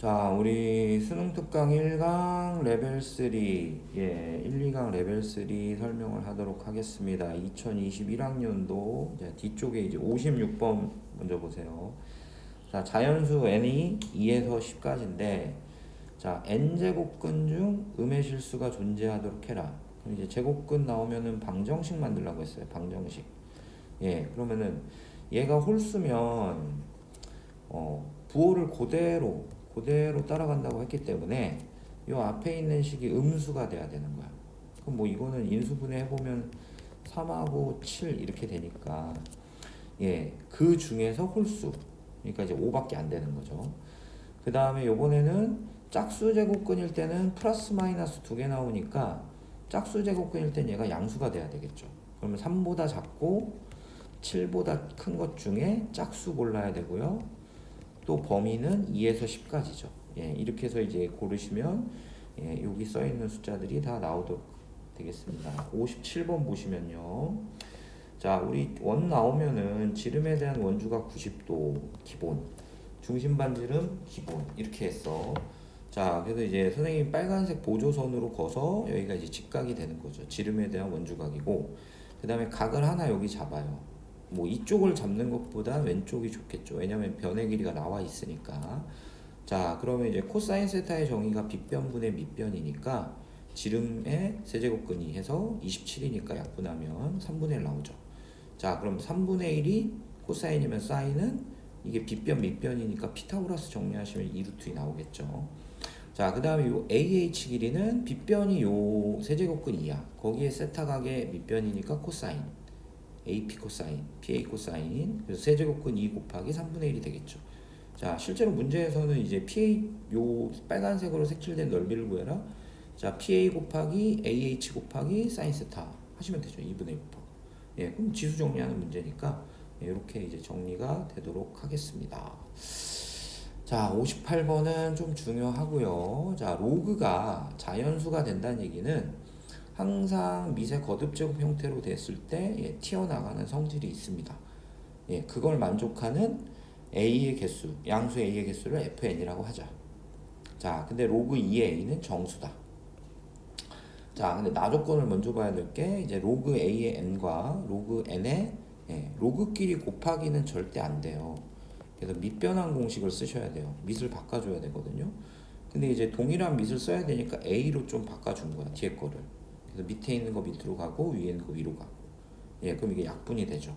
자, 우리 수능 특강 1강 레벨 3, 2강 레벨 3 설명을 하도록 하겠습니다. 2021학년도 뒤쪽에 이제 56번 먼저 보세요. 자, 자연수 n이 2에서 10까지인데, 자, n제곱근 중 음의 실수가 존재하도록 해라. 그럼 이제 제곱근 나오면은 방정식 만들라고 했어요. 방정식. 그러면은 얘가 홀수면 부호를 그대로 따라간다고 했기 때문에 이 앞에 있는 식이 음수가 돼야 되는 거야. 그럼 뭐 이거는 인수분해 해보면 3하고 7 이렇게 되니까 그 중에서 홀수, 그러니까 이제 5밖에 안 되는 거죠. 그 다음에 요번에는 짝수 제곱근일 때는 플러스 마이너스 2개 나오니까 짝수 제곱근일 땐 얘가 양수가 돼야 되겠죠. 그러면 3보다 작고 7보다 큰 것 중에 짝수 골라야 되고요. 또 범위는 2에서 10까지죠. 이렇게 해서 이제 고르시면 여기 써 있는 숫자들이 다 나오도록 되겠습니다. 57번 보시면요. 자, 우리 원 나오면은 지름에 대한 원주가 90도 기본, 중심 반지름 기본 이렇게 했어. 자, 그래서 이제 선생님이 빨간색 보조선으로 거서 여기가 이제 직각이 되는 거죠. 지름에 대한 원주각이고, 그 다음에 각을 하나 여기 잡아요. 뭐 이쪽을 잡는 것보다 왼쪽이 좋겠죠. 왜냐면 변의 길이가 나와 있으니까. 자, 그러면 이제 코사인 세타의 정의가 빗변분의 밑변이니까 지름의 세제곱근이 해서 27이니까 약분하면 3분의 1 나오죠. 자, 그럼 3분의 1이 코사인이면 사인은 이게 빗변 밑변이니까 피타고라스 정리하시면 2루트 나오겠죠. 자, 그 다음에 요 AH 길이는 빗변이 요 세제곱근 2야. 거기에 세타각의 밑변이니까 코사인. AP 코사인, PA 코사인. 그래서 세제곱근 2 곱하기 3분의 1이 되겠죠. 자, 실제로 문제에서는 이제 PA 요 빨간색으로 색칠된 넓이를 구해라. 자, PA 곱하기 AH 곱하기 사인 세타 하시면 되죠. 2분의 1 곱하기. 그럼 지수 정리하는 문제니까 이렇게 이제 정리가 되도록 하겠습니다. 자, 58번은 좀 중요하고요. 자, 로그가 자연수가 된다는 얘기는 항상 미세 거듭제곱 형태로 됐을 때 튀어나가는 성질이 있습니다. 그걸 만족하는 A의 개수, 양수 A의 개수를 FN이라고 하자. 자, 근데 로그 2의 A는 정수다. 자, 근데 나 조건을 먼저 봐야 될 게 이제 로그 A의 N과 로그 N의 로그끼리 곱하기는 절대 안 돼요. 그래서 밑변환 공식을 쓰셔야 돼요. 밑을 바꿔줘야 되거든요. 근데 이제 동일한 밑을 써야 되니까 A로 좀 바꿔준 거야, 뒤에 거를. 그래서 밑에 있는 거 밑으로 가고 위에 있는 거 위로 가고. 그럼 이게 약분이 되죠.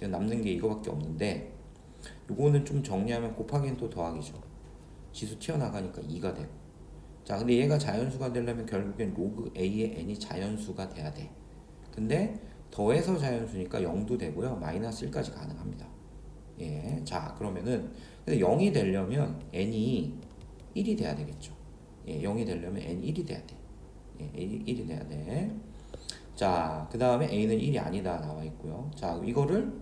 남는 게 이거밖에 없는데 요거는 좀 정리하면 곱하기는 또 더하기죠. 지수 튀어나가니까 2가 되고. 자, 근데 얘가 자연수가 되려면 결국엔 로그 A의 N이 자연수가 돼야 돼. 근데 더해서 자연수니까 0도 되고요. 마이너스 1까지 가능합니다. 자, 그러면은 근데 0이 되려면 N이 1이 돼야 되겠죠. 0이 되려면 N 1이 돼야 돼. 1이 돼야 돼. 자, 그 다음에 A는 1이 아니다 나와 있고요. 자, 이거를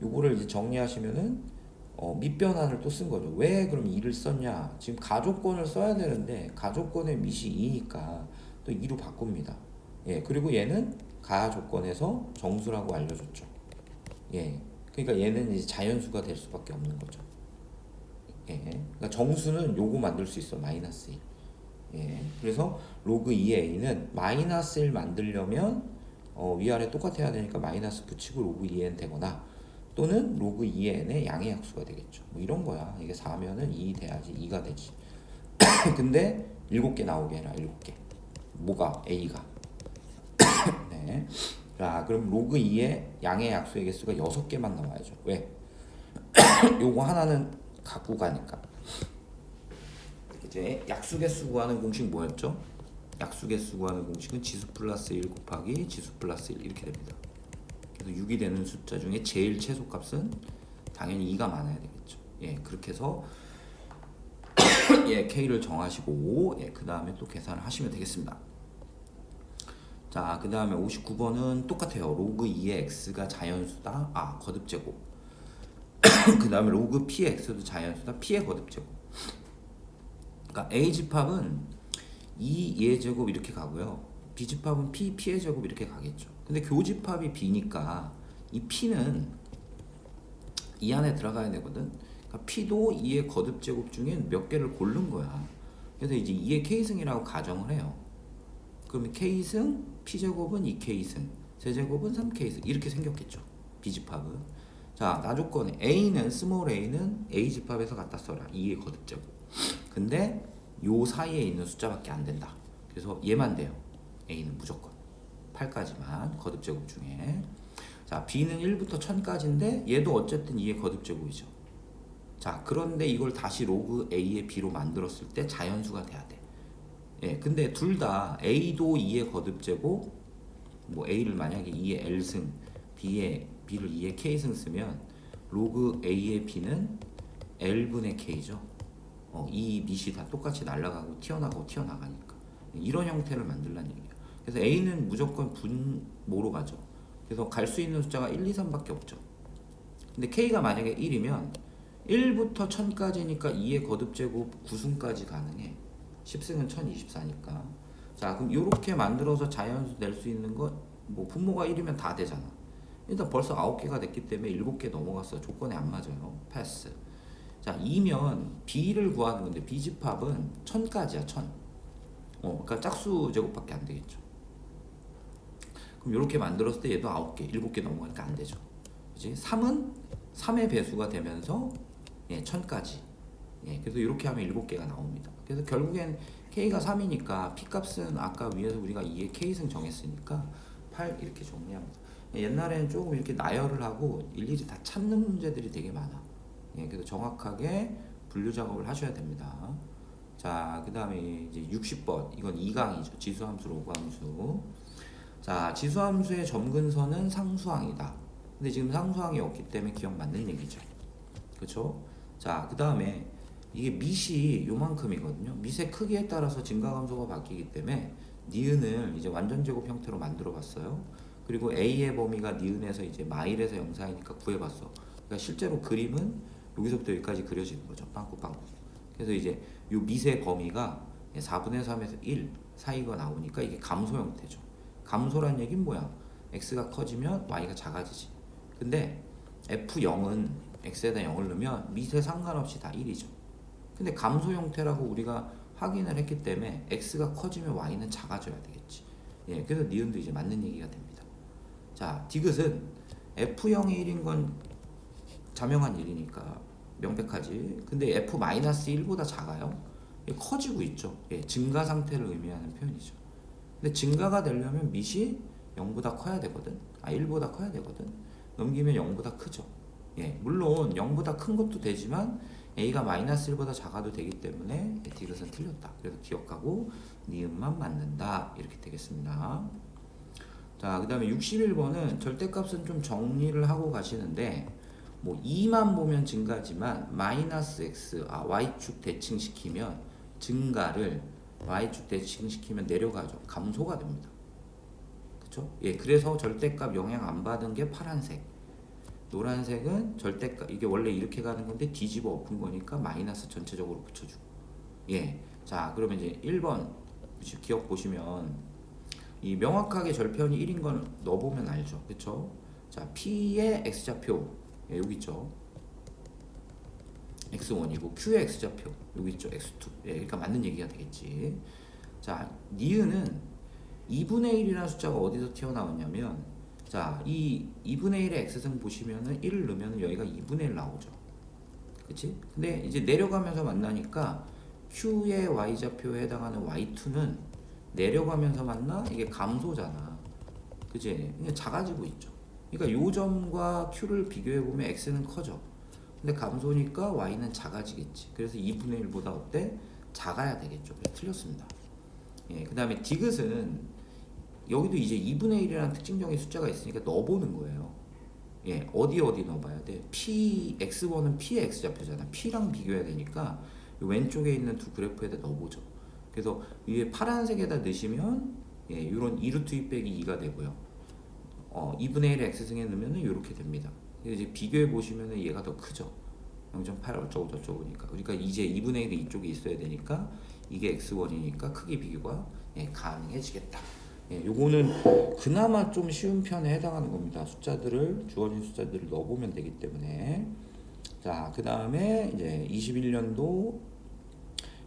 요거를 이제 정리하시면은 밑변환을 또 쓴 거죠. 왜 그럼 2를 썼냐? 지금 가족권을 써야 되는데 가족권의 밑이 2니까 또 2로 바꿉니다. 그리고 얘는 가족권에서 정수라고 알려줬죠. 그러니까 얘는 이제 자연수가 될 수밖에 없는 거죠. 그러니까 정수는 요거 만들 수 있어. 마이너스 1. 그래서 로그 2의 A는 마이너스 1 만들려면 위아래 똑같아야 되니까 마이너스 붙이고 로그 2n 되거나 또는 로그 2의 n의 양의 약수가 되겠죠. 뭐 이런 거야. 이게 4면은 2 돼야지 2가 되지. 근데 7개 나오게 해라. 7개. 뭐가? A가. 네. 자, 그럼 로그 2의 양의 약수의 개수가 6개만 나와야죠. 왜? 요거 하나는 갖고 가니까. 이제 약수개수 구하는 공식 뭐였죠? 약수개수 구하는 공식은 지수 플러스 1 곱하기 지수 플러스 1 이렇게 됩니다. 그래서 6이 되는 숫자 중에 제일 최소값은 당연히 2가 많아야 되겠죠. 그렇게 해서 K를 정하시고 그 다음에 또 계산을 하시면 되겠습니다. 자, 그 다음에 59번은 똑같아요. 로그 2의 X가 자연수다. 거듭제곱. 그 다음에 로그 P의 X도 자연수다. P의 거듭제곱. 그러니까 A 집합은 2의 제곱 이렇게 가고요. B 집합은 P의 제곱 이렇게 가겠죠. 근데 교집합이 B니까 이 P는 이 안에 들어가야 되거든. 그러니까 P도 2의 거듭제곱 중에 몇 개를 고른 거야. 그래서 이제 2의 K승이라고 가정을 해요. 그러면 K승, P제곱은 2K승, 세제곱은 3K승 이렇게 생겼겠죠. B집합은. 자, 나조건에 A는 스몰 A는 A집합에서 갖다 써라. 2의 거듭제곱. 근데 요 사이에 있는 숫자밖에 안 된다. 그래서 얘만 돼요. A는 무조건 8까지만 거듭제곱 중에. 자, B는 1부터 1000까지인데 얘도 어쨌든 2의 거듭제곱이죠. 자, 그런데 이걸 다시 로그 A의 B로 만들었을 때 자연수가 돼야 돼. 예, 근데 둘 다 A도 2의 거듭제곱, 뭐 A를 만약에 2의 L승, B를 2의 K승 쓰면 로그 A의 B는 L분의 K죠. 이 밑이 다 똑같이 날아가고 튀어나가니까 이런 형태를 만들라는 얘기예요. 그래서 A는 무조건 분모로 가죠. 그래서 갈 수 있는 숫자가 1, 2, 3밖에 없죠. 근데 K가 만약에 1이면 1부터 1000까지니까 2의 거듭제곱 9승까지 가능해. 10승은 1024니까. 자, 그럼 이렇게 만들어서 자연수 낼 수 있는 거, 뭐 분모가 1이면 다 되잖아. 일단 벌써 9개가 됐기 때문에 7개 넘어갔어. 조건에 안 맞아요. 패스. 자, 2면 B를 구하는 건데 B집합은 1000까지야. 1000. 그러니까 짝수 제곱밖에 안 되겠죠. 그럼 이렇게 만들었을 때 얘도 9개, 7개 넘어가니까 안 되죠. 그치? 3은 3의 배수가 되면서 1000까지. 그래서 이렇게 하면 7개가 나옵니다. 그래서 결국엔 K가 3이니까 P값은 아까 위에서 우리가 2의 K승 정했으니까 8 이렇게 정리합니다. 옛날에는 조금 이렇게 나열을 하고 일일이 다 찾는 문제들이 되게 많아. 그래서 정확하게 분류 작업을 하셔야 됩니다. 자, 그 다음에 이제 60번. 이건 2강이죠. 지수함수, 로그함수. 자, 지수함수의 점근선은 상수항이다. 근데 지금 상수항이 없기 때문에 기억 맞는 얘기죠. 그쵸? 자, 그 다음에 이게 밑이 요만큼이거든요. 밑의 크기에 따라서 증가감소가 바뀌기 때문에 니은을 이제 완전제곱 형태로 만들어 봤어요. 그리고 A의 범위가 니은에서 이제 마일에서 0사이니까 구해봤어. 그러니까 실제로 그림은 여기서부터 여기까지 그려지는 거죠. 빵꾸빵꾸. 그래서 이제 요 밑의 범위가 4분의 3에서 1 사이가 나오니까 이게 감소 형태죠. 감소란 얘기는 뭐야? x가 커지면 y가 작아지지. 근데 f0은 x에다 0을 넣으면 밑에 상관없이 다 1이죠. 근데 감소 형태라고 우리가 확인을 했기 때문에 x가 커지면 y는 작아져야 되겠지. 그래서 니은도 이제 맞는 얘기가 됩니다. 자, 디귿은 f0이 1인 건 자명한 일이니까 명백하지. 근데 f-1보다 작아요. 커지고 있죠. 증가 상태를 의미하는 표현이죠. 근데 증가가 되려면 밑이 0보다 커야 되거든. 1보다 커야 되거든. 넘기면 0보다 크죠. 물론 0보다 큰 것도 되지만 A가 -1보다 작아도 되기 때문에 디귿은 틀렸다. 그래서 기억하고 니은만 맞는다. 이렇게 되겠습니다. 자, 그 다음에 61번은 절대값은 좀 정리를 하고 가시는데 뭐 2만 보면 증가지만 -x, y축 대칭시키면 증가를 y축 대칭시키면 내려가죠. 감소가 됩니다. 그쵸? 그래서 절대값 영향 안 받은 게 파란색. 노란색은 절대값, 이게 원래 이렇게 가는 건데 뒤집어 엎은 거니까 마이너스 전체적으로 붙여주고. 자, 그러면 이제 1번 기억 보시면 이 명확하게 절편이 1인 건 넣어보면 알죠. 그쵸? 자, P의 X좌표 여기 있죠. X1이고 Q의 X좌표 여기 있죠. X2. 그러니까 맞는 얘기가 되겠지. 자, 니은은 2분의 1이라는 숫자가 어디서 튀어나왔냐면, 자, 이 2분의 1의 X승 보시면은 1을 넣으면 여기가 2분의 1 나오죠. 그치? 근데 이제 내려가면서 만나니까 Q의 Y좌표에 해당하는 Y2는 내려가면서 만나? 이게 감소잖아. 그치? 그냥 작아지고 있죠. 그러니까 요 점과 Q를 비교해보면 X는 커져. 근데 감소니까 Y는 작아지겠지. 그래서 2분의 1보다 어때? 작아야 되겠죠. 그래서 틀렸습니다. 그 다음에 디귿은 여기도 이제 2분의 1이라는 특징적인 숫자가 있으니까 넣어보는 거예요. 어디 넣어봐야 돼? X1은 P의 X좌표잖아. P랑 비교해야 되니까 왼쪽에 있는 두 그래프에다 넣어보죠. 그래서 위에 파란색에다 넣으시면 이런 2루트 2 빼기 2가 되고요. 2분의 1의 X승에 넣으면 이렇게 됩니다. 이제 비교해 보시면 얘가 더 크죠. 0.8 어쩌고 저쩌고니까. 그러니까 이제 2분의 1이 이쪽에 있어야 되니까 이게 X1이니까 크기 비교가 가능해지겠다. 요거는 그나마 좀 쉬운 편에 해당하는 겁니다. 주어진 숫자들을 넣어보면 되기 때문에. 자, 그 다음에 이제 21년도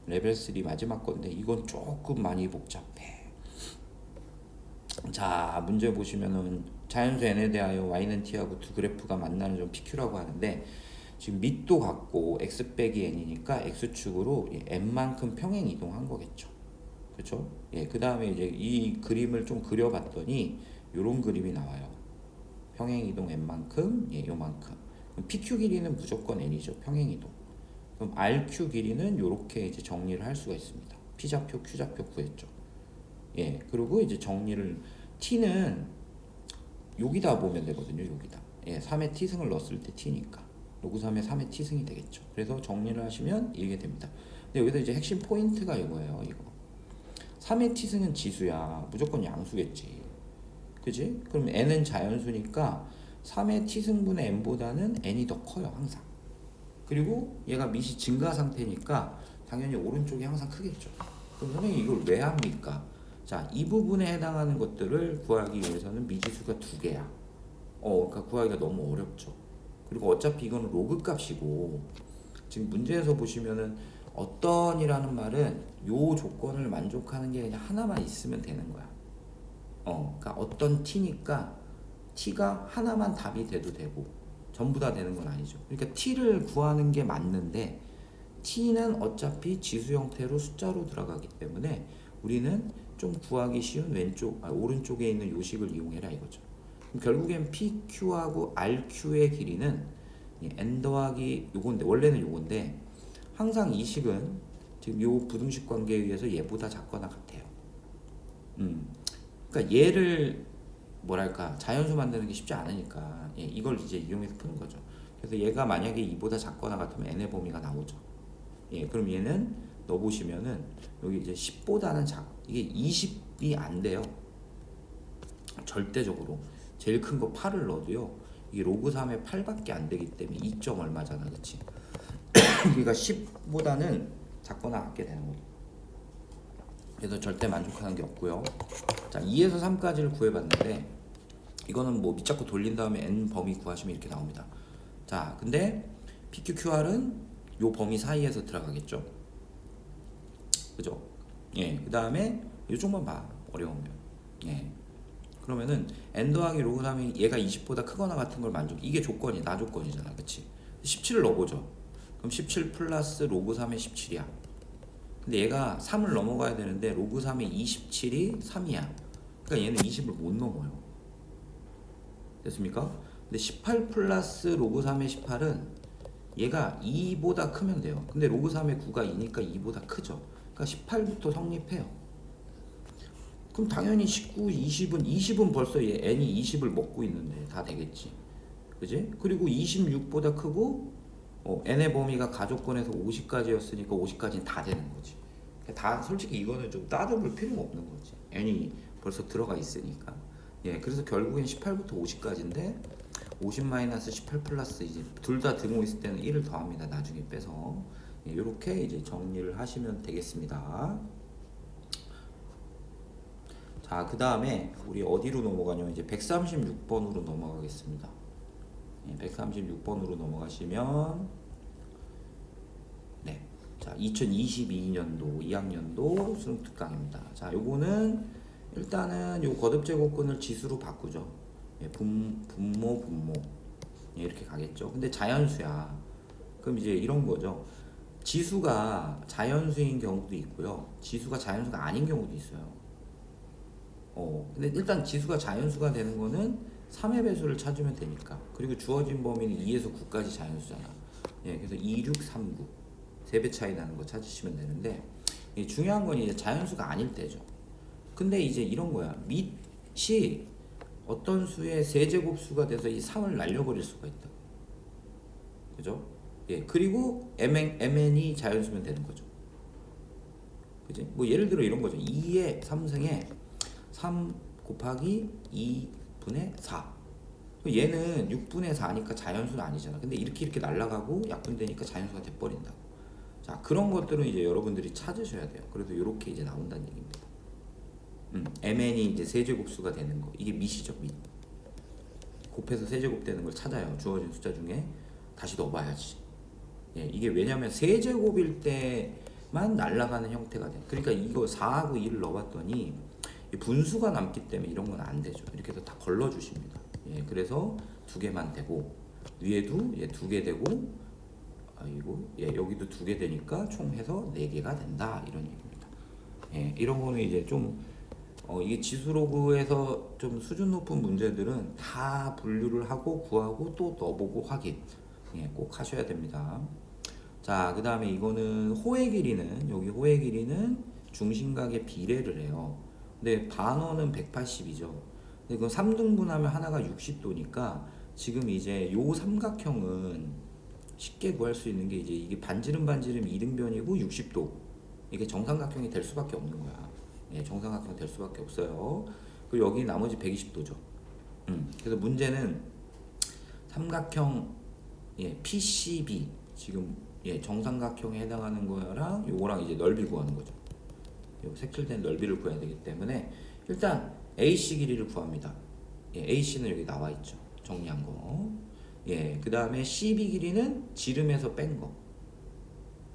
레벨 3 마지막 건데 이건 조금 많이 복잡해. 자, 문제 보시면은 자연수 n에 대하여 y는 t하고 두 그래프가 만나는 점 pq라고 하는데 지금 밑도 같고 x 빼기 n이니까 x축으로 n만큼 평행 이동한 거겠죠. 그렇죠? 예, 그 다음에 이제 이 그림을 좀 그려봤더니 요런 그림이 나와요. 평행 이동 n만큼, 예, 요만큼. 그럼 pq 길이는 무조건 n이죠. 평행 이동. 그럼 rq 길이는 요렇게 이제 정리를 할 수가 있습니다. p좌표, q좌표 구했죠. 예, 그리고 이제 정리를 t는 여기다 보면 되거든요. 여기다. 예, 3의 t승을 넣었을 때 t니까 로그 3의 3의 t승이 되겠죠. 그래서 정리를 하시면 이게 됩니다. 근데 여기서 이제 핵심 포인트가 이거예요. 이거 3의 t승은 지수야. 무조건 양수겠지. 그지? 그럼 n은 자연수니까 3의 t승분의 n보다는 n이 더 커요. 항상. 그리고 얘가 밑이 증가 상태니까 당연히 오른쪽이 항상 크겠죠. 그럼 선생님 이걸 왜 합니까? 자, 이 부분에 해당하는 것들을 구하기 위해서는 미지수가 두 개야. 그러니까 구하기가 너무 어렵죠. 그리고 어차피 이거는 로그 값이고 지금 문제에서 보시면은 어떤이라는 말은 요 조건을 만족하는 게 그냥 하나만 있으면 되는 거야. 그러니까 어떤 t니까 t가 하나만 답이 돼도 되고 전부 다 되는 건 아니죠. 그러니까 t를 구하는 게 맞는데 t는 어차피 지수 형태로 숫자로 들어가기 때문에 우리는 좀 구하기 쉬운 오른쪽에 있는 요식을 이용해라 이거죠. 그럼 결국엔 PQ하고 RQ의 길이는 n 더하기 요건데 원래는 요건데 항상 이 식은 지금 요 부등식 관계에 의해서 얘보다 작거나 같아요. 그러니까 얘를 뭐랄까 자연수 만드는 게 쉽지 않으니까 이걸 이제 이용해서 푸는 거죠. 그래서 얘가 만약에 이보다 작거나 같으면 n의 범위가 나오죠. 그럼 얘는 넣어보시면은 여기 이제 10보다는 이게 20이 안 돼요. 절대적으로 제일 큰 거 8을 넣어도요. 이게 로그 3의 8밖에 안 되기 때문에 2. 얼마잖아, 그렇지? 그러니까 10보다는 작거나 같게 되는 거죠. 그래서 절대 만족하는 게 없고요. 자, 2에서 3까지를 구해봤는데 이거는 뭐 밑잡고 돌린 다음에 n 범위 구하시면 이렇게 나옵니다. 자, 근데 PQQR은 요 범위 사이에서 들어가겠죠. 그죠? 그 다음에 요쪽만 봐. 어려우면. 그러면은 n 더하기 로그 3이 얘가 20보다 크거나 같은 걸 이게 조건이 나 조건이잖아. 그치? 17을 넣어보죠. 그럼 17 플러스 로그 3의 17이야. 근데 얘가 3을 넘어가야 되는데 로그 3의 27이 3이야. 그러니까 얘는 20을 못 넘어요. 됐습니까? 근데 18 플러스 로그 3의 18은 얘가 2보다 크면 돼요. 근데 로그 3의 9가 2니까 2보다 크죠. 그러니까 18부터 성립해요. 그럼 당연히 19, 20은 벌써 얘 n이 20을 먹고 있는데 다 되겠지. 그지? 그리고 26보다 크고 n의 범위가 가족권에서 50까지였으니까 50까지는 다 되는 거지. 다 솔직히 이거는 좀 따져볼 필요가 없는 거지. n이 벌써 들어가 있으니까. 그래서 결국엔 18부터 50까지인데 50 마이너스 18 플러스 이제 둘 다 등호 있을 때는 1을 더합니다. 나중에 빼서. 이렇게 이제 정리를 하시면 되겠습니다. 자, 그 다음에 우리 어디로 넘어가냐면 이제 136번으로 넘어가겠습니다. 136번으로 넘어가시면 자, 2022년도 2학년도 수능 특강입니다. 자, 요거는 일단은 요 거듭 제곱근을 지수로 바꾸죠. 분모 이렇게 가겠죠. 근데 자연수야. 그럼 이제 이런 거죠. 지수가 자연수인 경우도 있고요. 지수가 자연수가 아닌 경우도 있어요. 근데 일단 지수가 자연수가 되는 거는 3의 배수를 찾으면 되니까. 그리고 주어진 범위는 2에서 9까지 자연수잖아. 그래서 2, 6, 3, 9 3배 차이 나는 거 찾으시면 되는데 중요한 건 이제 자연수가 아닐 때죠. 근데 이제 이런 거야. 밑이 어떤 수의 세제곱수가 돼서 이 3을 날려버릴 수가 있다. 그죠? 그리고 mn이 자연수면 되는 거죠. 그지? 뭐 예를 들어 이런 거죠. 2의 3승에 3 곱하기 2분의 4. 얘는 6분의 4니까 자연수는 아니잖아. 근데 이렇게 날아가고 약분되니까 자연수가 돼버린다고. 자, 그런 것들은 이제 여러분들이 찾으셔야 돼요. 그래서 이렇게 이제 나온다는 얘기입니다. mn이 이제 세제곱수가 되는 거. 이게 밑이죠, 밑. 곱해서 세제곱 되는 걸 찾아요. 주어진 숫자 중에 다시 넣어봐야지. 예, 이게 왜냐면 세제곱일 때만 날아가는 형태가 돼. 그러니까 이거 4하고 2를 넣어봤더니 이 분수가 남기 때문에 이런 건 안 되죠. 이렇게 해서 다 걸러 주십니다. 예, 그래서 두 개만 되고 위에도 예, 두 개 되고 아이고 예, 여기도 두 개 되니까 총 해서 네 개가 된다 이런 얘기입니다. 예, 이런 거는 이제 좀 이게 지수로그에서 좀 수준 높은 문제들은 다 분류를 하고 구하고 또 넣어보고 확인 예, 꼭 하셔야 됩니다. 자, 그 다음에 이거는 호의 길이는 여기 호의 길이는 중심각의 비례를 해요. 근데 반원은 180이죠. 근데 이건 3등분하면 하나가 60도니까 지금 이제 요 삼각형은 쉽게 구할 수 있는 게 이제 이게 반지름 반지름 이등변이고 60도 이게 정삼각형이 될 수밖에 없는 거야. 예, 정삼각형 될 수밖에 없어요. 그리고 여기 나머지 120도죠. 그래서 문제는 삼각형 예, PCB 지금 예, 정삼각형에 해당하는 거랑 요거랑 이제 넓이 구하는 거죠. 요 색칠된 넓이를 구해야 되기 때문에 일단 AC 길이를 구합니다. 예, AC는 여기 나와 있죠. 정리한 거. 예, 그 다음에 CB 길이는 지름에서 뺀 거.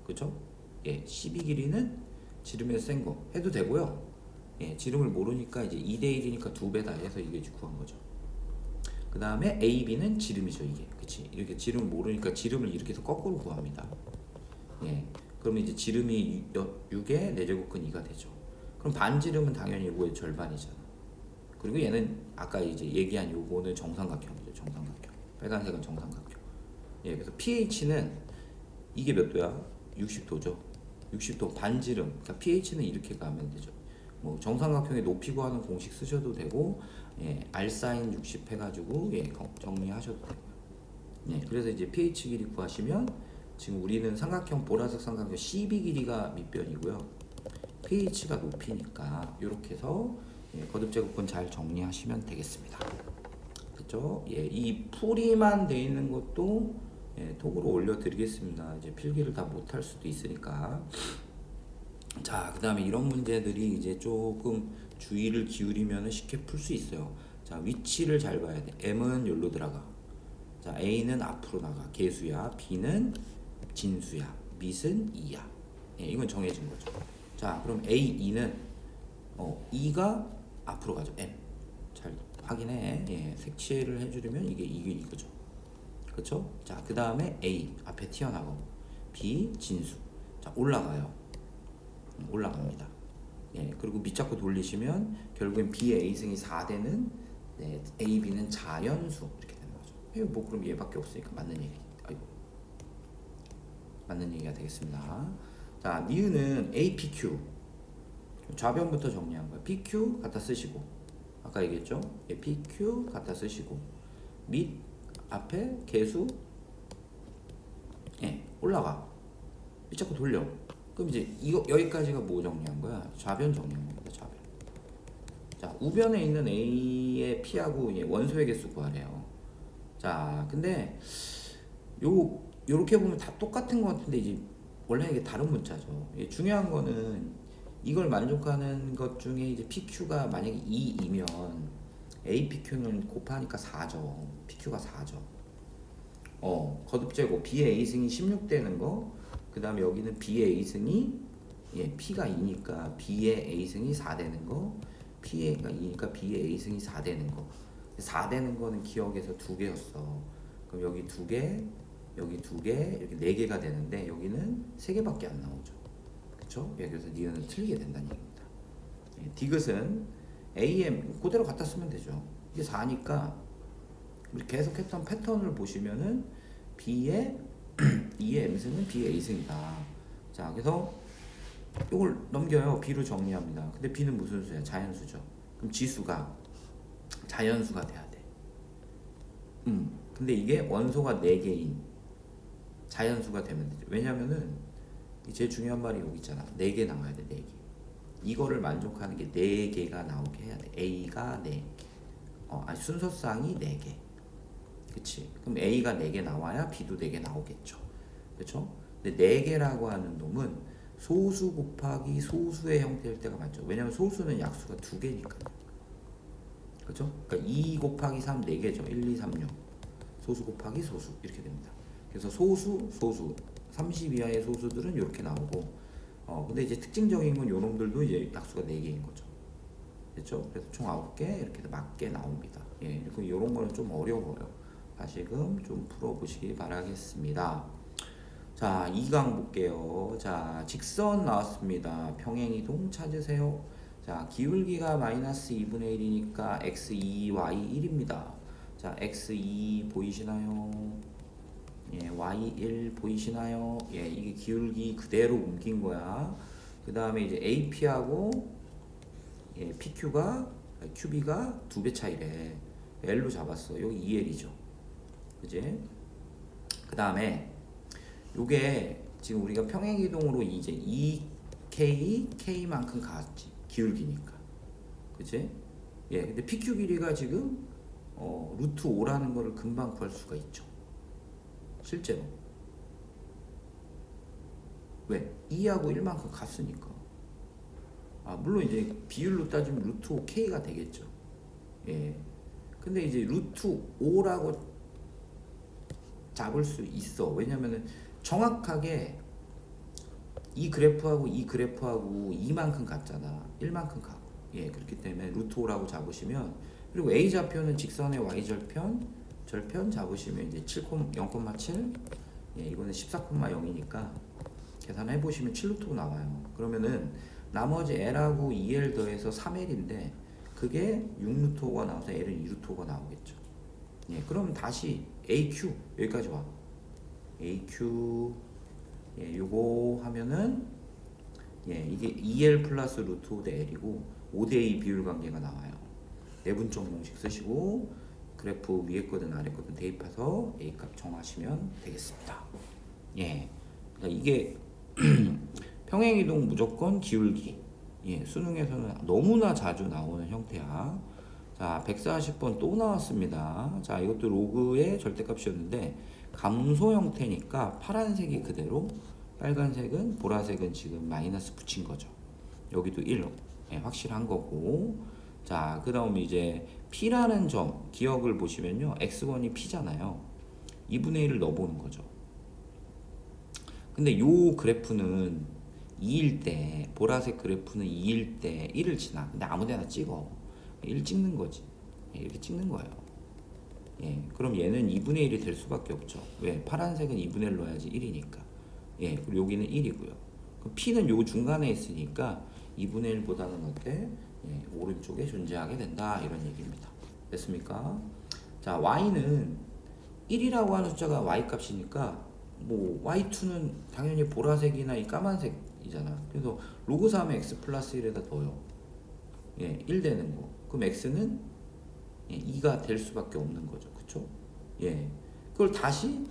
그쵸? 예, CB 길이는 지름에서 센 거 해도 되고요. 예, 지름을 모르니까 이제 2대1이니까 2배다 해서 이게 구한 거죠. 그 다음에 AB는 지름이죠, 이게. 그치? 이렇게 지름을 모르니까 지름을 이렇게 해서 거꾸로 구합니다. 예. 그러면 이제 지름이 6에 4제곱근 2가 되죠. 그럼 반지름은 당연히 5의 절반이잖아. 그리고 얘는 아까 이제 얘기한 요거는 정삼각형이죠, 정삼각형. 빨간색은 정삼각형. 예, 그래서 pH는 이게 몇 도야? 60도죠. 60도 반지름. 그러니까 pH는 이렇게 가면 되죠. 뭐 정삼각형의 높이 구하는 공식 쓰셔도 되고, 예, rsin 60 해가지고 예, 정리하셔도 되고요. 예, 그래서 이제 pH 길이 구하시면 지금 우리는 삼각형 보라색 삼각형 CB 길이가 밑변이고요. pH가 높이니까 이렇게 해서 예, 거듭제곱근 잘 정리하시면 되겠습니다. 그렇죠? 예, 이 풀이만 돼 있는 것도 예, 톡으로 올려드리겠습니다. 이제 필기를 다 못할 수도 있으니까. 자, 그 다음에 이런 문제들이 이제 조금 주의를 기울이면 쉽게 풀 수 있어요. 자, 위치를 잘 봐야 돼. M은 여기로 들어가. 자, A는 앞으로 나가. 개수야. B는 진수야. 밑은 2야. 예, 이건 정해진 거죠. 자, 그럼 A, E는 E가 앞으로 가죠. M. 잘 확인해. 예, 색칠을 해주려면 이게 이거죠. 그렇죠? 자, 그 다음에 A 앞에 튀어나가고 B 진수. 자, 올라가요. 올라갑니다. 예, 그리고 밑잡고 돌리시면 결국엔 B의 A승이 4되는 네, A, B는 자연수 이렇게 되는 거죠. 뭐 그럼 얘밖에 없으니까 맞는 얘기. 아이고. 맞는 얘기가 되겠습니다. 자, 니은은 A, P, Q. 좌변부터 정리한 거예요. P, Q 갖다 쓰시고 아까 얘기했죠? 예, P, Q 갖다 쓰시고 밑 앞에 개수 예, 올라가. 밑잡고 돌려. 그럼 이제 이거 여기까지가 뭐 정리한 거야? 좌변 정리한 겁니다. 좌변. 자, 우변에 있는 A의 P하고 원소의 개수 구하래요. 자, 근데 요렇게 보면 다 똑같은 것 같은데 이제 원래 이게 다른 문자죠. 중요한 거는 이걸 만족하는 것 중에 이제 PQ가 만약에 2이면 APQ는 곱하니까 4죠. PQ가 4죠. 거듭제곱 B의 A승이 16되는 거. 그 다음에 여기는 B의 A승이 예, P가 2니까 B의 A승이 4되는 거. P가 2니까 B의 A승이 4되는 거. 4되는 거는 기억에서 2개였어. 그럼 여기 2개, 여기 2개, 이렇게 4개가 되는데 여기는 3개밖에 안 나오죠. 그쵸? 예, 그래서 니은은 틀리게 된다는 얘기입니다. 예, 디귿은 AM 그대로 갖다 쓰면 되죠. 이게 4니까 우리 계속 했던 패턴을 보시면은 B의 2의 M승은 B의 A승이다. 자, 그래서 이걸 넘겨요. B로 정리합니다. 근데 B는 무슨 수야? 자연수죠. 그럼 지수가 자연수가 돼야 돼. 근데 이게 원소가 4개인 자연수가 되면 되죠. 왜냐면은 제일 중요한 말이 여기 있잖아. 4개 나와야 돼. 4개. 이거를 만족하는 게 4개가 나오게 해야 돼. A가 4개. 아니 순서상이 4개. 그치? 그럼 A가 4개 나와야 B도 4개 나오겠죠. 그쵸? 근데 4개라고 하는 놈은 소수 곱하기 소수의 형태일 때가 많죠. 왜냐면 소수는 약수가 2개니까요. 그쵸? 그러니까 2 곱하기 3 4개죠. 1, 2, 3, 6. 소수 곱하기 소수 이렇게 됩니다. 그래서 소수, 소수 30 이하의 소수들은 이렇게 나오고, 근데 이제 특징적인 건 요놈들도 이제 약수가 4개인 거죠. 됐죠? 그래서 총 9개 이렇게 맞게 나옵니다. 예, 그리고 이런 거는 좀 어려워요. 다시금 좀 풀어보시기 바라겠습니다. 자, 2강 볼게요. 자, 직선 나왔습니다. 평행이동 찾으세요. 자, 기울기가 마이너스 2분의 1이니까 x2, y1입니다. 자, x2 보이시나요? 예, y1 보이시나요? 예, 이게 기울기 그대로 옮긴 거야. 그 다음에 이제 AP하고 예, PQ가 QB가 2배 차이래. L로 잡았어. 여기 2L이죠. 그지? 그 다음에 요게 지금 우리가 평행이동으로 이제 2K, K만큼 갔지. 기울기니까. 그치? 예, 근데 PQ 길이가 지금 루트 5라는 거를 금방 구할 수가 있죠. 실제로. 왜? 2하고 1만큼 갔으니까. 물론 이제 비율로 따지면 루트 5K가 되겠죠. 예. 근데 이제 루트 5라고 잡을 수 있어. 왜냐면은 정확하게 이 그래프하고 이 그래프하고 2만큼 같잖아. 1만큼 가고. 예, 그렇기 때문에 루트 5라고 잡으시면, 그리고 A 좌표는 직선의 Y 절편 잡으시면 이제 0,7, 예, 이거는 14,0이니까 계산해 보시면 7루트 5 나와요. 그러면은 나머지 L하고 2L 더해서 3L인데 그게 6루트 5가 나와서 L은 2루트 5가 나오겠죠. 예, 그럼 다시 AQ 여기까지 와. AQ 예, 요거 하면은 예, 이게 2L 플러스 루트 5 대 L이고 5대2 비율 관계가 나와요. 내분적 공식 쓰시고 그래프 위에 거든 아래 거든 대입해서 A 값 정하시면 되겠습니다. 예, 그러니까 이게 평행이동 무조건 기울기. 예, 수능에서는 너무나 자주 나오는 형태야. 자, 140번 또 나왔습니다. 자, 이것도 로그의 절대값이었는데 감소 형태니까 파란색이 그대로, 빨간색은, 보라색은 지금 마이너스 붙인 거죠. 여기도 1, 예, 확실한 거고. 자, 그 다음 이제 P라는 점 기억을 보시면요, X1이 P잖아요. 2분의 1을 넣어보는 거죠. 근데 요 그래프는 2일 때, 보라색 그래프는 2일 때 1을 지나. 근데 아무데나 찍어. 1 찍는 거지. 예, 이렇게 찍는 거예요. 예, 그럼 얘는 2분의 1이 될 수밖에 없죠. 왜? 파란색은 2분의 1 넣어야지 1이니까. 예, 그리고 여기는 1이고요. 그럼 P는 요 중간에 있으니까 2분의 1보다는 어때? 예, 오른쪽에 존재하게 된다. 이런 얘기입니다. 됐습니까? 자, Y는 1이라고 하는 숫자가 Y 값이니까 뭐 Y2는 당연히 보라색이나 이 까만색이잖아. 그래서 로그 3의 X 플러스 1에다 넣어요. 예, 1 되는 거. 그럼 X는 예, 2가 될 수밖에 없는 거죠. 그쵸? 예. 그걸 다시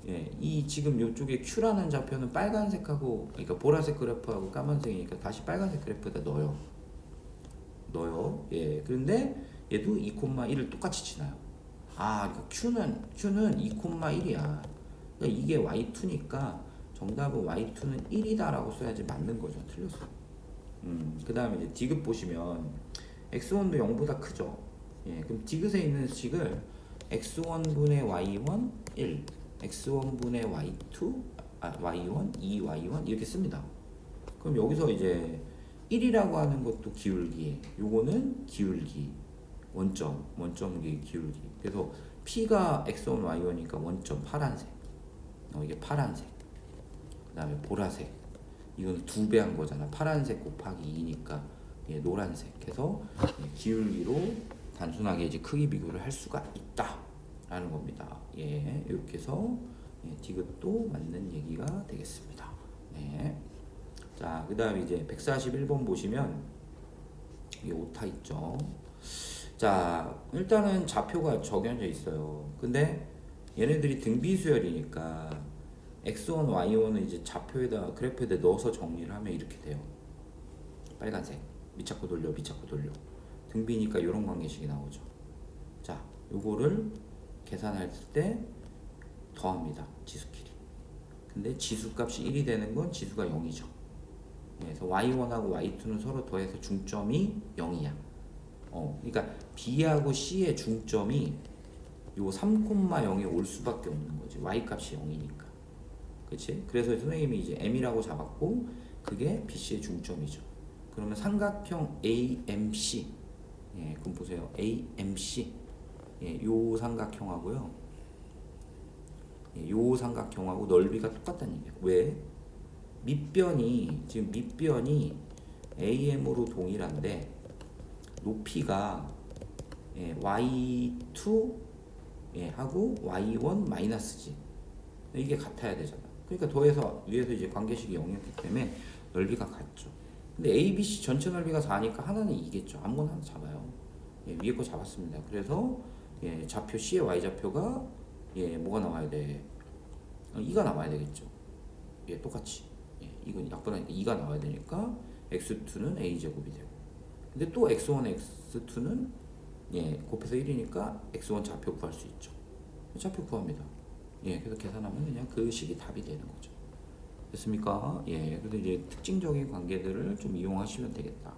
예, 이 지금 이쪽에 Q라는 좌표는 빨간색하고, 그러니까 보라색 그래프하고 까만색이니까 다시 빨간색 그래프에다 넣어요. 예. 그런데 얘도 2,1을 똑같이 지나요. 그러니까 Q는 2,1이야. 그러니까 이게 Y2니까 정답은 Y2는 1이다라고 써야지 맞는 거죠. 틀렸어. 그 다음에 이제 디귿 보시면 X1도 0보다 크죠. 예, 그럼 디귿에 있는 식을 X1분의 Y1 1, X1분의 Y2, Y1 2, Y1 이렇게 씁니다. 그럼 여기서 이제 1이라고 하는 것도 기울기, 요거는 기울기, 원점의 기울기. 그래서 P가 X1, Y1이니까 원점 파란색. 이게 파란색. 그 다음에 보라색. 이건 2배 한 거잖아. 파란색 곱하기 2니까 예, 노란색. 해서 예, 기울기로 단순하게 이제 크기 비교를 할 수가 있다라는 겁니다. 예, 이렇게 해서 예, 디귿도 맞는 얘기가 되겠습니다. 네. 자, 그 다음에 이제 141번 보시면 이게 오타 있죠. 자, 일단은 좌표가 정해져 있어요. 근데 얘네들이 등비수열이니까 X1, Y1은 이제 좌표에다, 그래프에다 넣어서 정리를 하면 이렇게 돼요. 빨간색. 밑잡고 돌려. 등비니까 이런 관계식이 나오죠. 자, 요거를 계산할 때 더합니다. 지수끼리. 근데 지수값이 1이 되는 건 지수가 0이죠. 그래서 Y1하고 Y2는 서로 더해서 중점이 0이야. 그러니까 B하고 C의 중점이 요 3,0에 올 수밖에 없는 거지. Y 값이 0이니까. 그치? 그래서 선생님이 이제 M이라고 잡았고 그게 BC의 중점이죠. 그러면 삼각형 AMC, 예, 그럼 보세요. AMC, 예, 요 삼각형하고요. 예, 요 삼각형하고 넓이가 똑같다는 얘기예요. 왜? 지금 밑변이 AM으로 동일한데 높이가 예, Y2 예, 하고 Y1 마이너스지. 이게 같아야 되잖아. 그러니까 더해서 위에서 이제 관계식이 0이었기 때문에 넓이가 같죠. 근데 ABC 전체 넓이가 4니까 하나는 2겠죠. 아무거나 하나 잡아요. 예, 위에 거 잡았습니다. 그래서 예, 좌표 C의 Y좌표가 예, 뭐가 나와야 돼? 2가 나와야 되겠죠. 예, 똑같이. 예, 이건 약분하니까 2가 나와야 되니까 X2는 A제곱이 되고. 근데 또 X1, X2는 예, 곱해서 1이니까 X1 좌표 구할 수 있죠. 좌표 구합니다. 예, 그래서 계산하면 그냥 그 식이 답이 되는 거죠. 됐습니까? 예, 그래서 이제 특징적인 관계들을 좀 이용하시면 되겠다.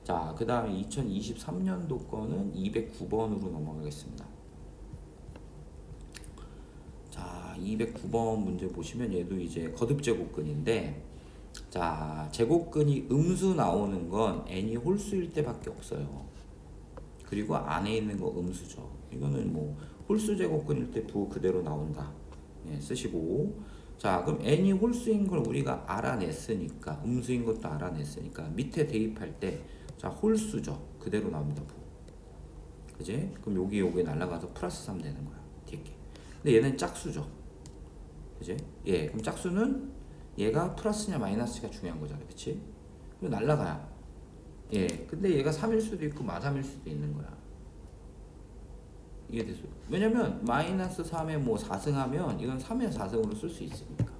자, 그 다음에 2023년도 거는 209번으로 넘어가겠습니다. 자, 209번 문제 보시면 얘도 이제 거듭제곱근인데, 자, 제곱근이 음수 나오는 건 n이 홀수일 때밖에 없어요. 그리고 안에 있는 거 음수죠. 이거는 뭐 홀수 제곱근일 때 부 그대로 나온다. 예, 쓰시고. 자, 그럼 n이 홀수인 걸 우리가 알아냈으니까, 음수인 것도 알아냈으니까 밑에 대입할 때 자, 홀수죠. 그대로 나옵니다. 부. 그지? 그럼 여기 날아가서 플러스 3 되는 거야. 뒤에 게. 근데 얘는 짝수죠. 그지? 예, 그럼 짝수는 얘가 플러스냐 마이너스가 중요한 거잖아. 그치? 그럼 날아가야. 예, 근데 얘가 3일 수도 있고 마삼일 수도 있는 거야. 이게 됐어요. 왜냐면 마이너스 3에 뭐 4승하면 이건 3에 4승으로 쓸 수 있으니까.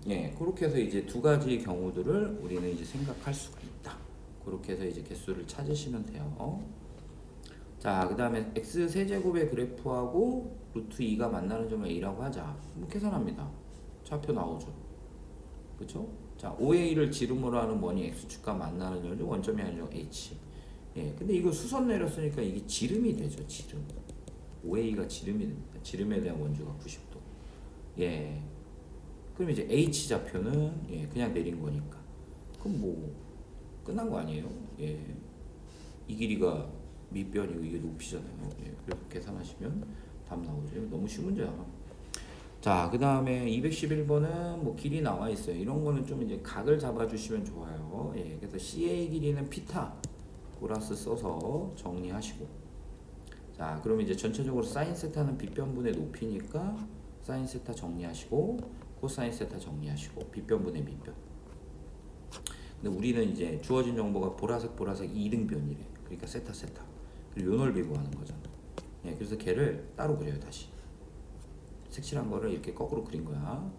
예, 그렇게 해서 이제 두 가지 경우들을 우리는 이제 생각할 수가 있다. 그렇게 해서 이제 개수를 찾으시면 돼요. 자, 그 다음에 x 세제곱의 그래프하고 루트 2가 만나는 점을 a라고 하자. 뭐 계산합니다. 좌표 나오죠. 그쵸? 자, 5a를 지름으로 하는 원이 x축과 만나는 점이 원점이 아니죠. h. 예, 근데 이거 수선 내렸으니까 이게 지름이 되죠. 지름. 5a가 지름이 됩니다. 지름에 대한 원주가 90도. 예. 그럼 이제 h 좌표는 예, 그냥 내린 거니까. 그럼 뭐 끝난 거 아니에요? 예. 이 길이가 밑변이고 이게 높이잖아요. 예. 그래서 계산하시면 답 나오죠. 너무 쉬운 문제야. 자, 그 다음에 211번은 뭐 길이 나와 있어요. 이런 거는 좀 이제 각을 잡아주시면 좋아요. 예. 그래서 CA 길이는 피타 플러스 써서 정리하시고. 자, 그럼 이제 전체적으로 사인 세타는 빗변분의 높이니까 사인 세타 정리하시고 코사인 세타 정리하시고 빗변분의 밑변. 근데 우리는 이제 주어진 정보가 보라색 2등변이래. 그러니까 세타 그리고 요 넓이 구하는 거잖아. 예, 그래서 걔를 따로 그려요. 다시 색칠한 거를 이렇게 거꾸로 그린 거야.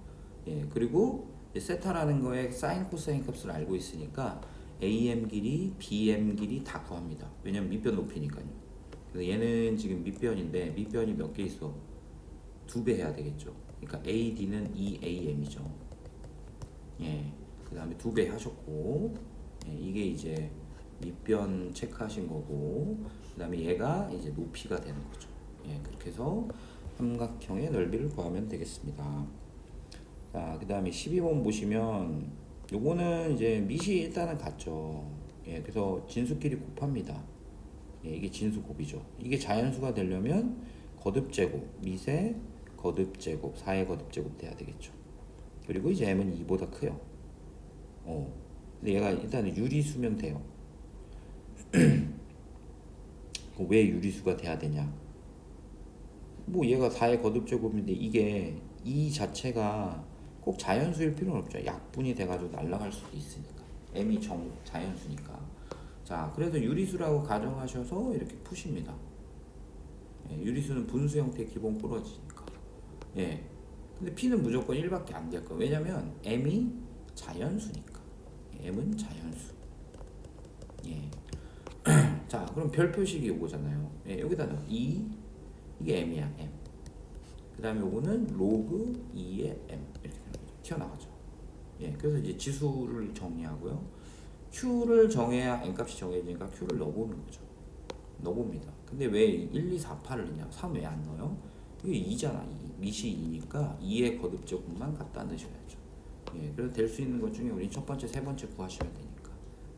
예, 그리고 세타라는 거에 사인 코사인 값을 알고 있으니까 AM 길이, BM 길이 다 구합니다. 왜냐면 밑변 높이니까요. 그래서 얘는 지금 밑변인데 밑변이 몇 개 있어? 2배 해야 되겠죠. 그러니까 AD는 2AM이죠. 예, 그 다음에 2배 하셨고, 예, 이게 이제 밑변 체크하신 거고, 그 다음에 얘가 이제 높이가 되는 거죠. 예, 그렇게 해서 삼각형의 넓이를 구하면 되겠습니다. 자, 그 다음에 12번 보시면 요거는 이제 밑이 일단은 같죠. 예, 그래서 진수끼리 곱합니다. 예, 이게 진수곱이죠. 이게 자연수가 되려면 거듭제곱, 밑에 거듭제곱, 4의 거듭제곱 돼야 되겠죠. 그리고 이제 m은 2보다 커요. 근데 얘가 일단은 유리수면 돼요. 왜 유리수가 돼야 되냐? 뭐 얘가 4의 거듭제곱인데 이게 이 자체가 꼭 자연수일 필요는 없죠. 약분이 돼가지고 날아갈 수도 있으니까. m이 자연수니까. 자, 그래서 유리수라고 가정하셔서 이렇게 푸십니다. 예, 유리수는 분수 형태의 기본 꾸러지니까. 예. 근데 p는 무조건 1밖에 안 될 거예요. 왜냐면 m이 자연수니까. m은 자연수. 예. 자, 그럼 별 표식이 요거잖아요. 예, 여기다 넣어. 2, 이게 m이야, m. 그 다음에 요거는 로그 2의 m. 이렇게 튀어나가죠. 예, 그래서 이제 지수를 정리하고요. q를 정해야 n 값이 정해지니까 q를 넣어보는 거죠. 넣어봅니다. 근데 왜 1, 2, 4, 8을 넣냐? 3 왜 안 넣어요? 이게 2잖아. 밑이 2니까 2의 거듭제곱만 갖다 넣으셔야죠. 예, 그래서 될 수 있는 것 중에 우리 첫 번째, 세 번째 구하셔야 되니까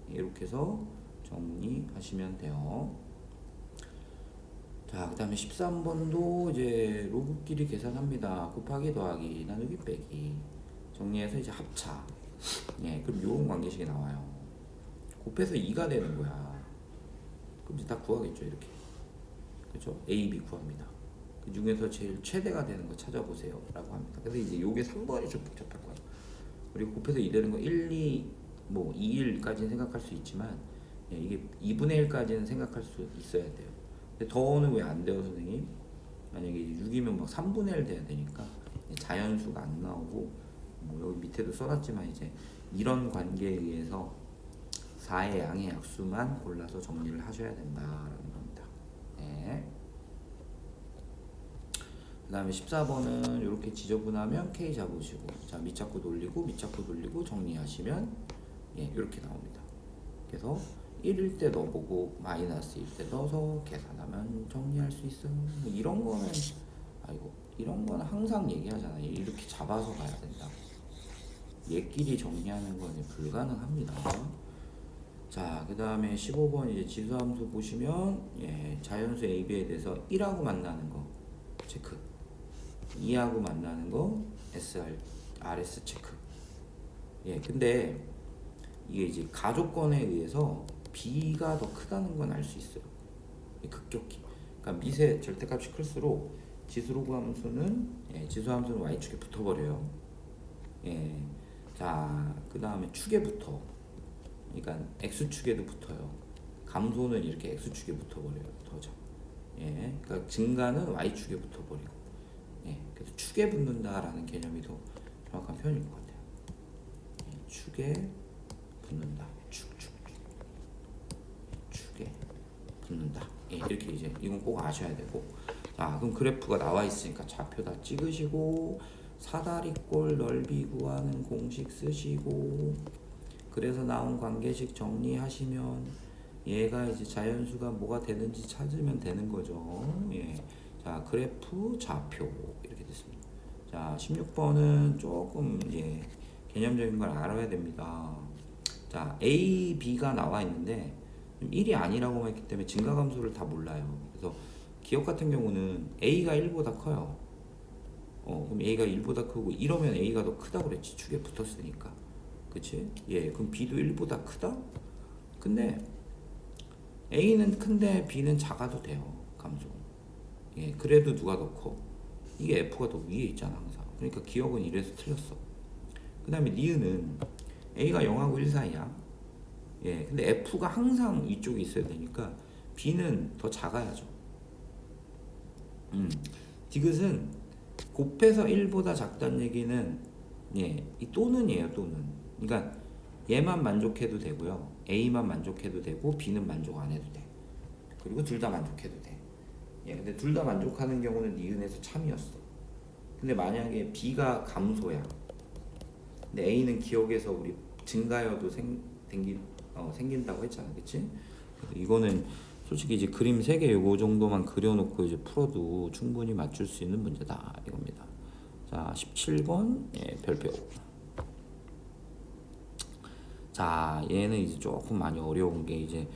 이렇게 해서 정리하시면 돼요. 자, 그 다음에 13번도 이제 로그끼리 계산합니다. 곱하기, 더하기, 나누기, 빼기. 정리해서 이제 합차. 예, 그럼 요런 관계식이 나와요. 곱해서 2가 되는 거야. 그럼 이제 다 구하겠죠, 이렇게. 그렇죠? A, B 구합니다. 그 중에서 제일 최대가 되는 거 찾아보세요. 라고 합니다. 근데 이제 요게 3번이 좀 복잡할 거야. 그리고 곱해서 2 되는 거 1, 2, 뭐 2, 1까지는 생각할 수 있지만, 예, 이게 2분의 1까지는 생각할 수 있어야 돼요. 근데 더는 왜 안 돼요, 선생님? 만약에 6이면 막 3분의 1 돼야 되니까 자연수가 안 나오고, 뭐 여기 밑에도 써놨지만 이제 이런 관계에 의해서 4의 양의 약수만 골라서 정리를 하셔야 된다라는 겁니다. 네. 그 다음에 14번은 이렇게 지저분하면 K 잡으시고, 자, 밑잡고 돌리고 밑잡고 돌리고 정리하시면 예, 이렇게 나옵니다. 그래서 1일 때 넣어보고 마이너스일 때 넣어서 계산하면 정리할 수 있어요. 뭐 이런 거는 아이고, 이런 거는 항상 얘기하잖아요. 이렇게 잡아서 가야 된다. 얘끼리 정리하는 건 불가능합니다. 자, 그 다음에 15번 이제 지수함수 보시면 예, 자연수 A, B에 대해서 1하고 만나는 거 체크, 2하고 만나는 거 SR, RS 체크. 예, 근데 이게 이제 가조건에 의해서 B가 더 크다는 건 알 수 있어요. 급격히. 그러니까 미세 절대값이 클수록 지수로그 함수는 예, 지수함수는 Y축에 붙어버려요. 예. 자, 그 다음에 축에 붙어. 그러니까 X축에도 붙어요. 감소는 이렇게 X축에 붙어버려요. 더죠. 예. 그러니까 증가는 Y축에 붙어버리고. 예. 그래서 축에 붙는다라는 개념이 더 정확한 표현일 것 같아요. 예. 축에 붙는다. 축에 붙는다. 예. 이렇게 이제 이건 꼭 아셔야 되고. 자, 그럼 그래프가 나와 있으니까 좌표 다 찍으시고 사다리꼴 넓이 구하는 공식 쓰시고, 그래서 나온 관계식 정리하시면 얘가 이제 자연수가 뭐가 되는지 찾으면 되는 거죠. 예. 자, 그래프 좌표 이렇게 됐습니다. 자, 16번은 조금 예, 개념적인 걸 알아야 됩니다. 자, A, B가 나와 있는데 1이 아니라고만 했기 때문에 증가감수를 다 몰라요. 그래서 기억 같은 경우는 A가 1보다 커요. 그럼 A가 1보다 크고 이러면 A가 더 크다고 그랬지. 축에 붙었으니까. 그치? 예, 그럼 B도 1보다 크다? 근데 A는 큰데 B는 작아도 돼요. 감소. 예, 그래도 누가 더 커? 이게 F가 더 위에 있잖아, 항상. 그러니까 기억은 이래서 틀렸어. 그 다음에 니은은 A가 0하고 1 사이야. 예, 근데 F가 항상 이쪽에 있어야 되니까 B는 더 작아야죠. 디귿은 곱해서 1보다 작다는 얘기는 예, 이 또는이에요, 또는. 그러니까 얘만 만족해도 되고요. A만 만족해도 되고 B는 만족 안 해도 돼. 그리고 둘 다 만족해도 돼. 예, 근데 둘 다 만족하는 경우는 니은에서 참이었어. 근데 만약에 B가 감소야. 근데 A는 기억에서 우리 증가여도 생긴다고 했잖아. 그치? 이거는 솔직히 이제 그림 3개 요거 정도만 그려놓고 이제 풀어도 충분히 맞출 수 있는 문제다 이겁니다. 자, 17번 예, 별표. 자, 얘는 이제 조금 많이 어려운 게 이제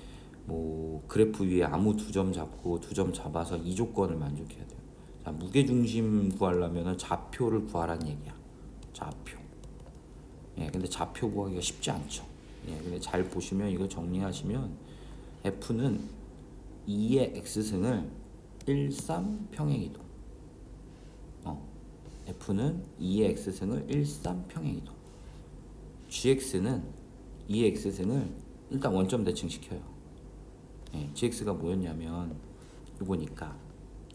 뭐 그래프 위에 아무 2점 잡고 2점 잡아서 이 조건을 만족해야 돼요. 자, 무게중심 구하려면은 좌표를 구하라는 얘기야. 좌표. 예, 근데 좌표 구하기가 쉽지 않죠. 예, 근데 잘 보시면 이거 정리하시면 F는 2의 x승을 1, 3 평행이동. F는 2의 x승을 1, 3 평행이동. gx는 2의 x승을 일단 원점 대칭시켜요. 예, gx가 뭐였냐면 이거니까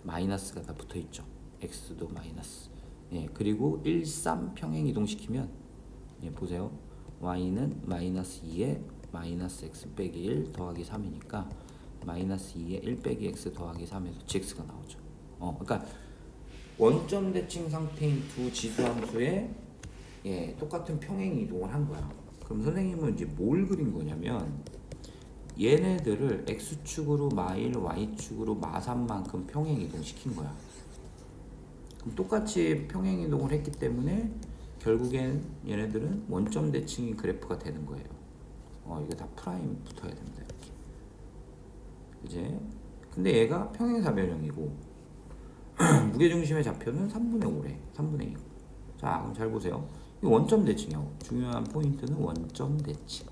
마이너스가 다 붙어있죠. x도 마이너스. 예, 그리고 1, 3 평행이동 시키면 예, 보세요. y는 마이너스 2에 마이너스 x 빼기 1 더하기 3이니까 마이너스 2에 1 빼기 x 더하기 3에서 gx가 나오죠. 그러니까 원점 대칭 상태인 두 지수함수에 예, 똑같은 평행 이동을 한 거야. 그럼 선생님은 이제 뭘 그린 거냐면 얘네들을 x축으로 마일, y축으로 마3만큼 평행 이동 시킨 거야. 그럼 똑같이 평행 이동을 했기 때문에 결국엔 얘네들은 원점 대칭인 그래프가 되는 거예요. 이거 다 프라임 붙어야 됩니다. 이렇게. 이제 근데 얘가 평행사변형이고 무게중심의 좌표는 3분의 5래. 3분의 2. 자, 그럼 잘 보세요. 이 원점 대칭이요. 중요한 포인트는 원점 대칭.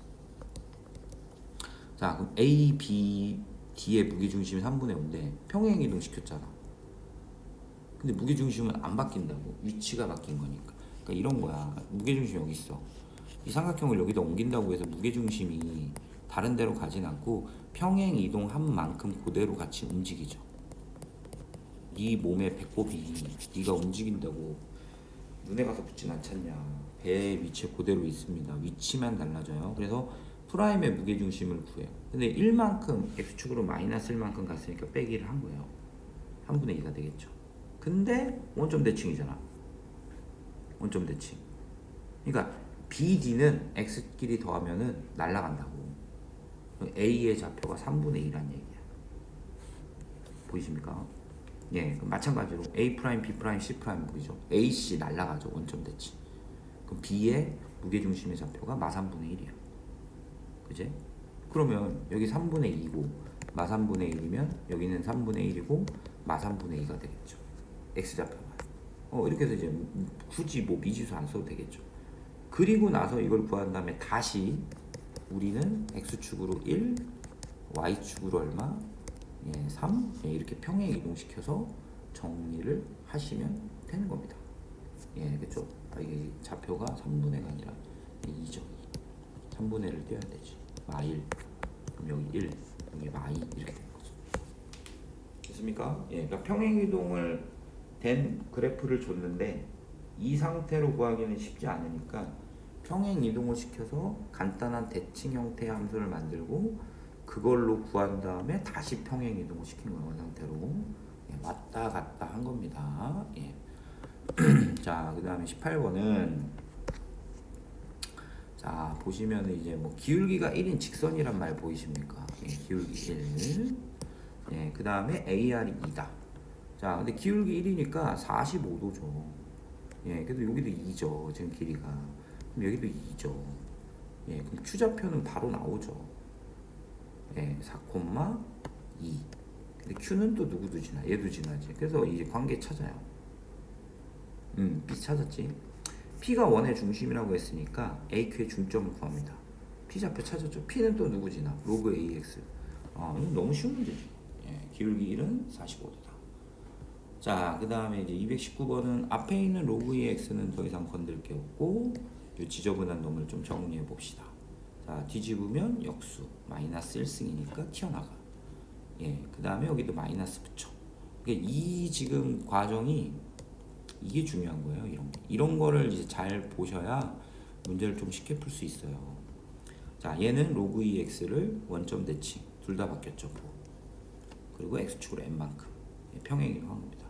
자, 그럼 A, B, D의 무게중심이 3분의 5인데 평행 이동 시켰잖아. 근데 무게중심은 안 바뀐다고. 위치가 바뀐 거니까. 그러니까 이런 거야. 무게중심이 여기 있어. 이 삼각형을 여기다 옮긴다고 해서 무게중심이 다른 데로 가진 않고 평행 이동한 만큼 그대로 같이 움직이죠. 네 몸의 배꼽이 네가 움직인다고 눈에 가서 붙진 않잖냐. 배의 위치에 그대로 있습니다. 위치만 달라져요. 그래서 프라임의 무게중심을 구해요. 근데 1만큼 x축으로 마이너스 1만큼 갔으니까 빼기를 한 거예요. 3분의 2가 되겠죠. 근데 원점 대칭이잖아. 원점 대칭. 그러니까 BD는 x끼리 더하면은 날라간다고. A의 좌표가 3분의 2란 얘기야. 보이십니까? 예, 그럼 마찬가지로 A 프라임, B 프라임, C 프라임 보이죠? AC 날라가죠. 원점 대칭. 그럼 B의 무게중심의 좌표가 마 3분의 1이야. 그제? 그러면 여기 3분의 2고 마 3분의 1이면 여기는 3분의 1이고 마 3분의 2가 되겠죠. X좌표가. 이렇게 해서 이제 굳이 뭐 미지수 안 써도 되겠죠. 그리고 나서 이걸 구한 다음에 다시 우리는 X축으로 1, Y축으로 얼마? 3 이렇게 평행 이동시켜서 정리를 하시면 되는 겁니다. 그렇죠? 이게 좌표가 3분의가 아니라 2죠. 3분의 1을 떼어야 되지. 마1 그럼 여기 1 여기 마2 이렇게 되는 거죠. 됐습니까? 그러니까 평행 이동을 된 그래프를 줬는데 이 상태로 구하기는 쉽지 않으니까 평행 이동을 시켜서 간단한 대칭 형태의 함수를 만들고 그걸로 구한 다음에 다시 평행 이동을 시킨 거예요. 상태로 왔다 갔다 한 겁니다. 자, 그 다음에 18번은 자 보시면 이제 뭐 기울기가 1인 직선이란 말 보이십니까? 기울기 1. 그 다음에 AR이 2다. 자, 근데 기울기 1이니까 45도죠. 그래도 여기도 2죠. 지금 길이가. 그럼 여기도 2죠. 그럼 Q좌표는 바로 나오죠. 4,2. 근데 Q는 또 누구도 지나? 얘도 지나지. 그래서 이제 관계 찾아요. B 찾았지. P가 원의 중심이라고 했으니까 AQ의 중점을 구합니다. P좌표 찾았죠. P는 또 누구 지나? 로그 AX. 이건 너무 쉬운 문제지. 기울기 1은 45도다. 자, 그 다음에 이제 219번은 앞에 있는 로그 AX는 더 이상 건들 게 없고 이 지저분한 놈을 좀 정리해 봅시다. 자, 뒤집으면 역수 마이너스 1승이니까 튀어나가. 그 다음에 여기도 마이너스 붙여. 그러니까 이 지금 과정이 이게 중요한 거예요. 이런 거를 이제 잘 보셔야 문제를 좀 쉽게 풀 수 있어요. 자, 얘는 로그 2x를 원점 대칭 둘 다 바뀌었죠. 그리고 x축으로 n만큼 평행이동 한 겁니다.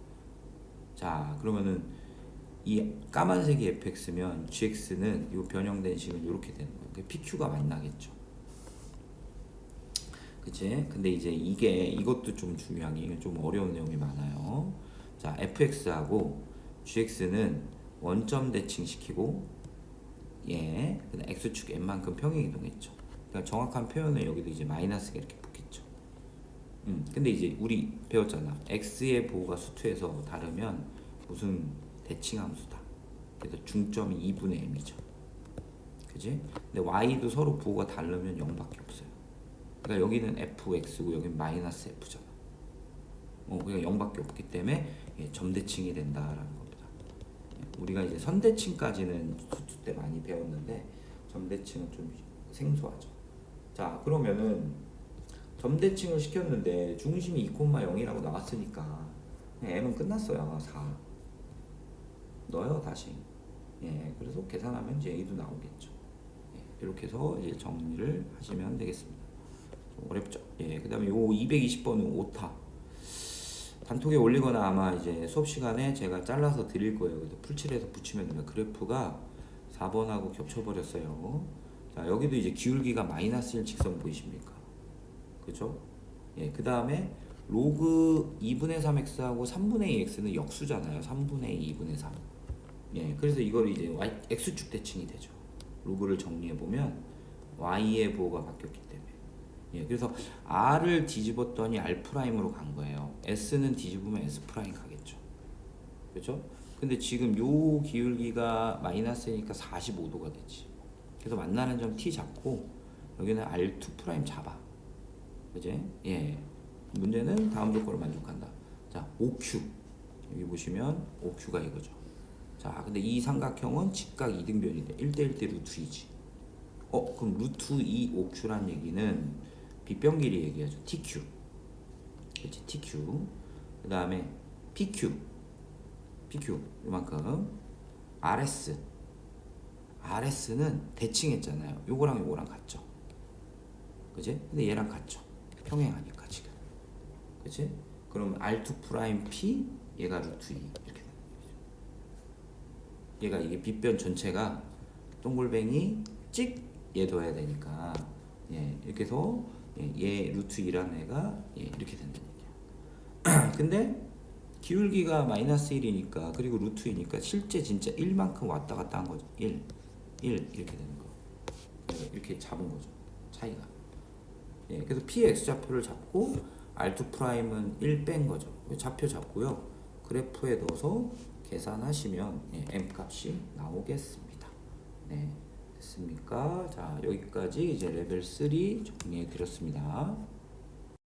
자, 그러면은 이 까만색이 fx면 gx는 이 변형된 식은 이렇게 되는 거예요. pq가 만나겠죠. 그치? 근데 이제 이것도 좀 중요한 게 이건 좀 어려운 내용이 많아요. 자, fx하고 gx는 원점 대칭 시키고 x축 n만큼 평행 이동했죠. 그러니까 정확한 표현은 여기도 이제 마이너스가 이렇게 붙겠죠. 근데 이제 우리 배웠잖아. x의 보호가 수투에서 다르면 무슨 대칭 함수다. 그래서 중점이 2분의 m이죠. 그지? 근데 y도 서로 부호가 다르면 0밖에 없어요. 그러니까 여기는 fx고 여기는 마이너스 f잖아. 그러니까 0밖에 없기 때문에 점대칭이 된다라는 겁니다. 우리가 이제 선대칭까지는 수투 때 많이 배웠는데 점대칭은 좀 생소하죠. 자, 그러면은 점대칭을 시켰는데 중심이 2,0이라고 나왔으니까 m은 끝났어요. 4 넣어요 다시. 그래서 계산하면 이제 a도 나오겠죠. 이렇게 해서 이제 정리를 하시면 되겠습니다. 좀 어렵죠. 그 다음에 요 220번은 오타. 단톡에 올리거나 아마 이제 수업 시간에 제가 잘라서 드릴 거예요. 그래서 풀칠해서 붙이면 됩니다. 그래프가 4번하고 겹쳐버렸어요. 자, 여기도 이제 기울기가 마이너스 1 직선 보이십니까? 그죠? 그 다음에 로그 2분의 3x하고 3분의 2x는 역수잖아요. 3분의 2분의 3. 예, 그래서 이걸 이제 x축 대칭이 되죠. 로그를 정리해 보면 y의 부호가 바뀌었기 때문에. 예, 그래서 r을 뒤집었더니 r 프라임으로 간 거예요. s는 뒤집으면 s 프라임 가겠죠. 그렇죠? 근데 지금 요 기울기가 마이너스니까 45도가 되지. 그래서 만나는 점 t 잡고 여기는 r2 프라임 잡아. 그지? 예. 문제는 다음 조건을 만족한다. 자, OQ. 여기 보시면 OQ가 이거죠. 자, 근데 이 삼각형은 직각 이등변이 돼. 1대1 대 루트 2지. 그럼 루트 2 OQ란 얘기는 빗변 길이 얘기하죠. TQ. 그렇지? TQ. 그 다음에 PQ. PQ. 이만큼. RS. RS는 대칭했잖아요. 요거랑 요거랑 같죠. 그지? 근데 얘랑 같죠. 평행하니까 지금. 그치? 그럼 R2 프라임 P 얘가 루트 2 이렇게 되는 거죠. 얘가 이게 빗변 전체가 동글뱅이 찍 얘도 해야 되니까 예, 이렇게 해서 얘 루트 2라는 애가 이렇게 된다는 얘기야. 근데 기울기가 마이너스 1이니까 그리고 루트 2니까 실제 진짜 1만큼 왔다 갔다 한 거죠. 1 이렇게 되는 거. 이렇게 잡은 거죠. 차이가. 예, 그래서 P의 X좌표를 잡고 R2 프라임은 1 뺀 거죠. 좌표 잡고요. 그래프에 넣어서 계산하시면 M 값이 나오겠습니다. 네, 됐습니까? 자, 여기까지 이제 레벨 3 정리해 드렸습니다.